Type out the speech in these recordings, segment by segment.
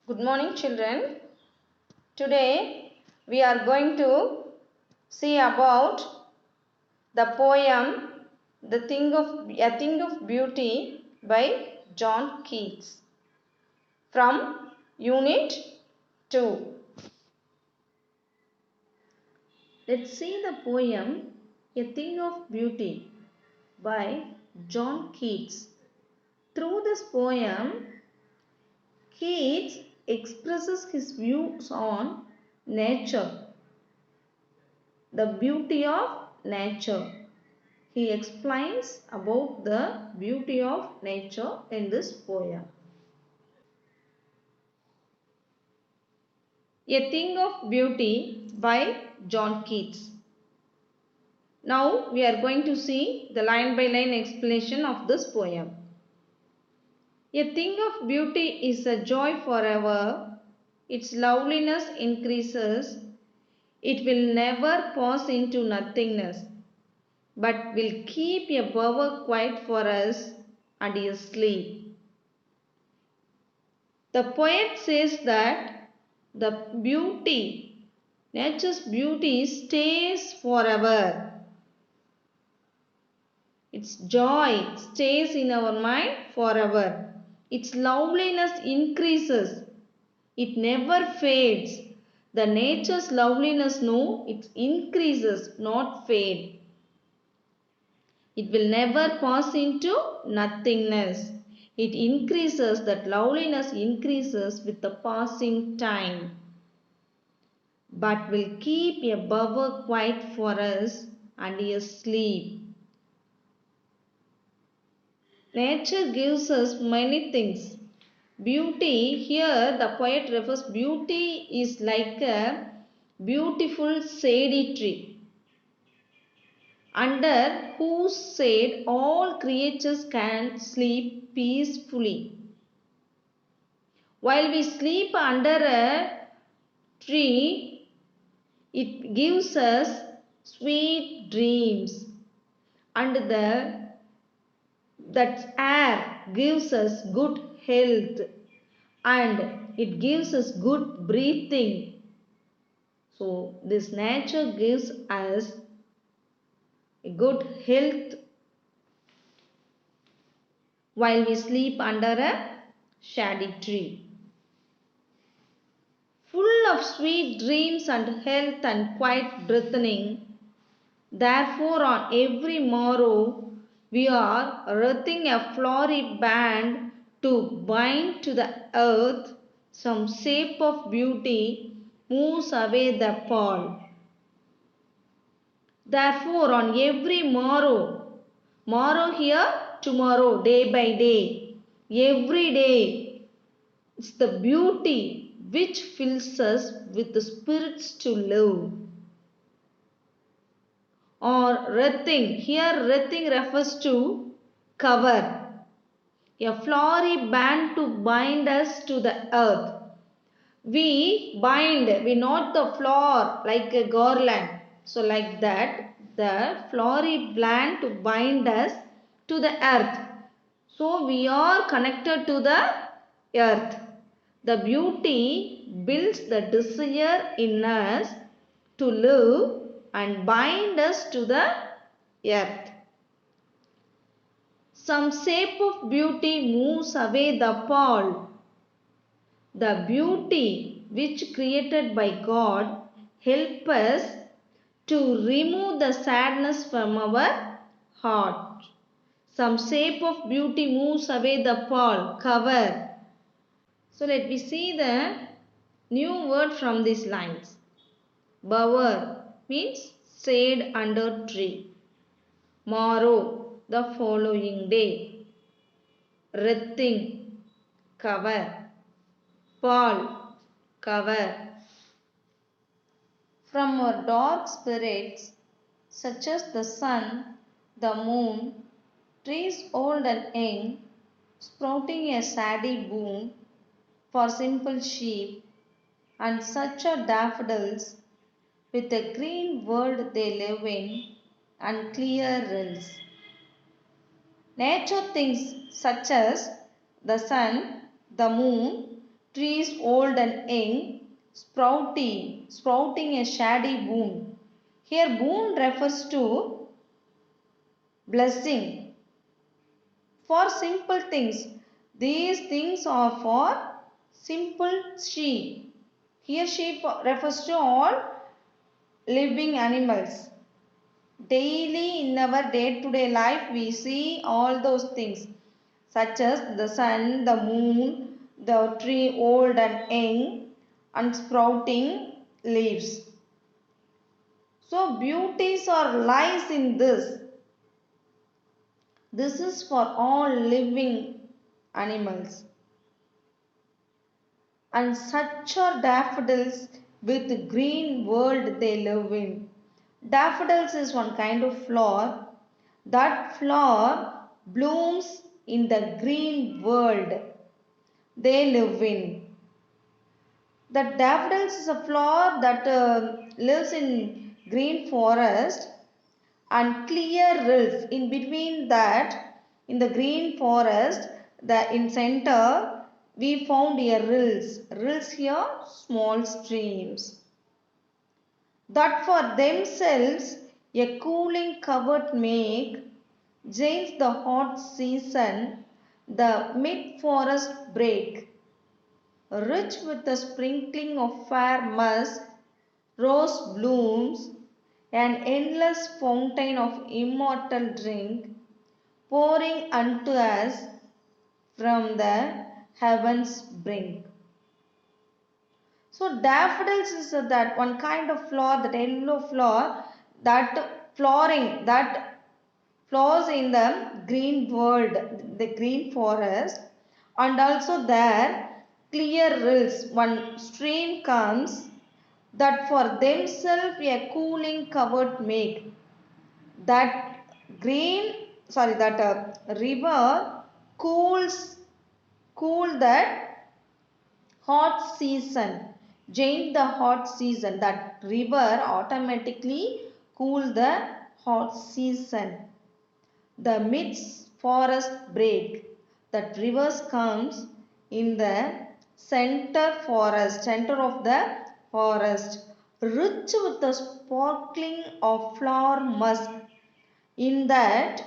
Good morning, children. Today we are going to see about the poem A Thing of Beauty by John Keats from Unit 2. Let's see the poem A Thing of Beauty by John Keats. Through this poem, Keats expresses his views on nature, the beauty of nature. He explains about the beauty of nature in this poem. A Thing of Beauty by John Keats. Now we are going to see the line by line explanation of this poem. A thing of beauty is a joy forever. Its loveliness increases. It will never pass into nothingness, but will keep a bower quiet for us and is sleep. The poet says that the beauty, nature's beauty stays forever. Its joy stays in our mind forever. Its loveliness increases. It never fades. The nature's loveliness, no, it increases, not fade. It will never pass into nothingness. It increases, that loveliness increases with the passing time, but will keep a bower quiet for us and is sleep. Nature gives us many things. Beauty, here the poet refers, beauty is like a beautiful shady tree, under whose shade all creatures can sleep peacefully. While we sleep under a tree, it gives us sweet dreams, and that air gives us good health, and it gives us good breathing. So this nature gives us a good health while we sleep under a shady tree. Full of sweet dreams and health and quiet breathing, therefore on every morrow we are wreathing a flowery band to bind to the earth. Some shape of beauty moves away the pall. Therefore on every morrow, morrow here, tomorrow, day by day, every day, it's the beauty which fills us with the spirits to live. Or wreathing, here wreathing refers to cover. A flowery band to bind us to the earth. We bind, we knot the flower like a garland. So like that, the flowery band to bind us to the earth. So we are connected to the earth. The beauty builds the desire in us to live and bind us to the earth. Some shape of beauty moves away the pall. The beauty which created by God help us to remove the sadness from our heart. Some shape of beauty moves away the pall, cover. So let me see the new word from these lines. Bower means shade under tree. Morrow, the following day. Wreathing, cover. Pall, cover. From our dark spirits, such as the sun, the moon, trees old and young, sprouting a shady boon for simple sheep, and such are daffodils, with a green world they live in, and clear rills. Nature things such as the sun, the moon, trees old and young, sprouting a shady boon. Here boon refers to blessing for simple things. These things are for simple sheep. Here sheep refers to all living animals. Daily in our day-to-day life we see all those things such as the sun, the moon, the tree old and young and sprouting leaves. So beauties or lies in this. This is for all living animals. And such are daffodils with the green world they live in. Daffodils is one kind of flower. That flower blooms in the green world they live in. The daffodils is a flower that lives in green forest and clear rills. In between that, in the green forest, the in center we found here rills. Rills here, small streams. That for themselves a cooling covert make, Jane's the hot season, the mid-forest break, rich with the sprinkling of fair musk, rose blooms, an endless fountain of immortal drink, pouring unto us from the heaven's brink. So daffodils is that one kind of flower, that yellow flower, that flowering, that flowers in the green world, the green forest, and also there clear rills. One stream comes that for themselves a cooling covert make. That river cool that hot season. During the hot season, that river automatically cool the hot season. The midst forest break. That rivers comes in the center of the forest, rich with the sparkling of flower musk. In that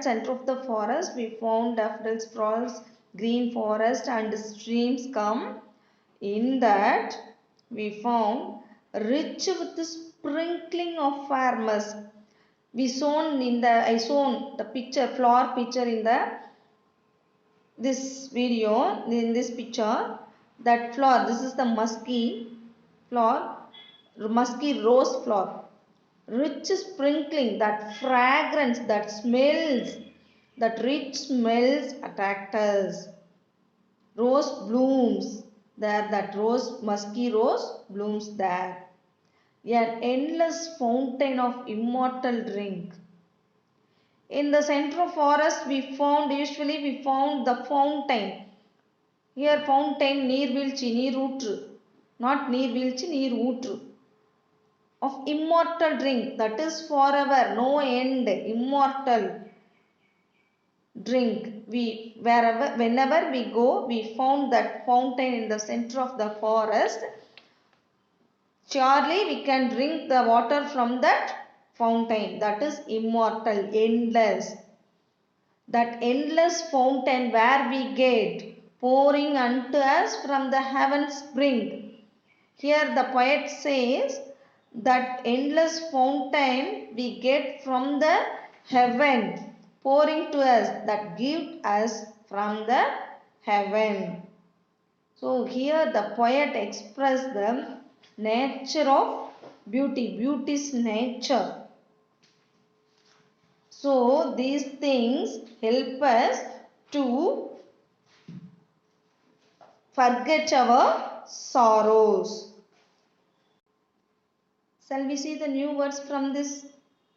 center of the forest, we found daffodils, flowers, green forest, and streams come. In that, we found rich with the sprinkling of fair musk. I shown the picture, flower picture in this video, in this picture. That flower, this is the flower, musky rose flower. Rich sprinkling, that fragrance, that smells, that rich smells attract us. Rose blooms there, that musky rose blooms there. An endless fountain of immortal drink. In the center of forest usually we found the fountain. Here fountain, neervilchi, neerootu. Not neervilchi, neerootu. Of immortal drink, that is forever, no end, immortal drink. Whenever we go, we found that fountain in the center of the forest. Surely we can drink the water from that fountain. That is immortal, endless. That endless fountain where we get pouring unto us from the heaven's spring. Here the poet says that endless fountain we get from the heaven, pouring to us, that give us from the heaven. So here the poet expressed the nature of beauty's nature. So these things help us to forget our sorrows. Shall we see the new words from this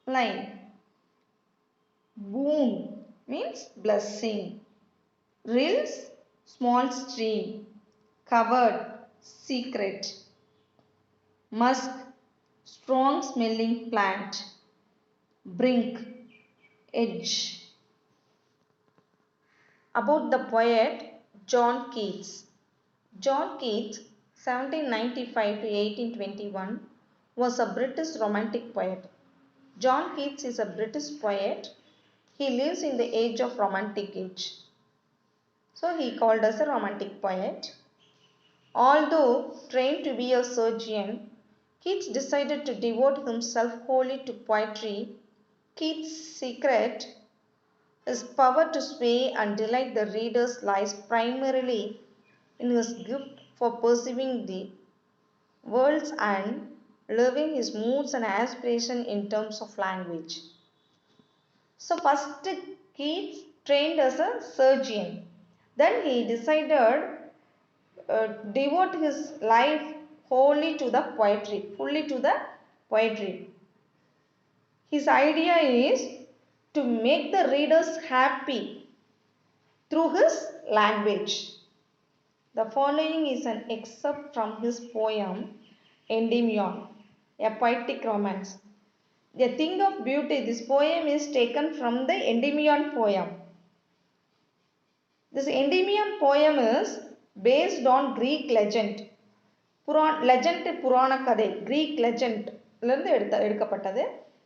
line? Boon means blessing. Rills, small stream. Covered, secret. Musk, strong smelling plant. Brink, edge. About the poet John Keats. John Keats, 1795 to 1821, was a British romantic poet. John Keats is a British poet. He lives in the age of romantic age. So he called as a romantic poet. Although trained to be a surgeon, Keats decided to devote himself wholly to poetry. Keats' secret, his power to sway and delight the readers, lies primarily in his gift for perceiving the worlds and living his moods and aspirations in terms of language. So first Keats trained as a surgeon. Then he decided devote his life wholly to the poetry, fully to the poetry. His idea is to make the readers happy through his language. The following is an excerpt from his poem Endymion, a poetic romance. A thing of beauty, this poem is taken from the Endymion poem. This Endymion poem is based on Greek legend. Legend Purana Kadai, Greek legend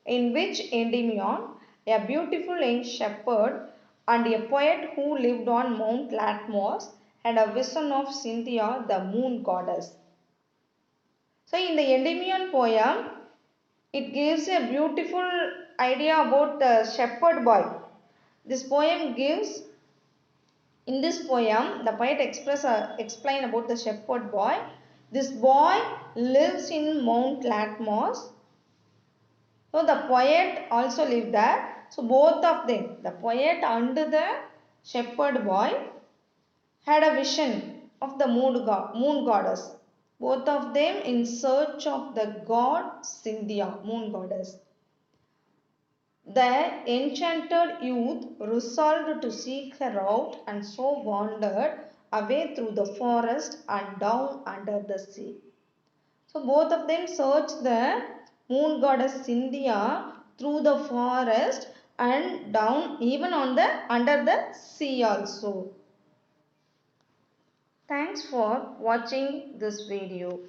in which Endymion, a beautiful young shepherd and a poet who lived on Mount Latmos, had a vision of Cynthia, the moon goddess. So in the Endymion poem, it gives a beautiful idea about the shepherd boy. This poem gives, in this poem, the poet explain about the shepherd boy. This boy lives in Mount Latmos. So the poet also lived there. So both of them, the poet and the shepherd boy, had a vision of the moon goddess. Both of them in search of the god Cynthia, moon goddess. The enchanted youth resolved to seek her out and so wandered away through the forest and down under the sea. So both of them searched the moon goddess Cynthia through the forest and down even on the under the sea also. Thanks for watching this video.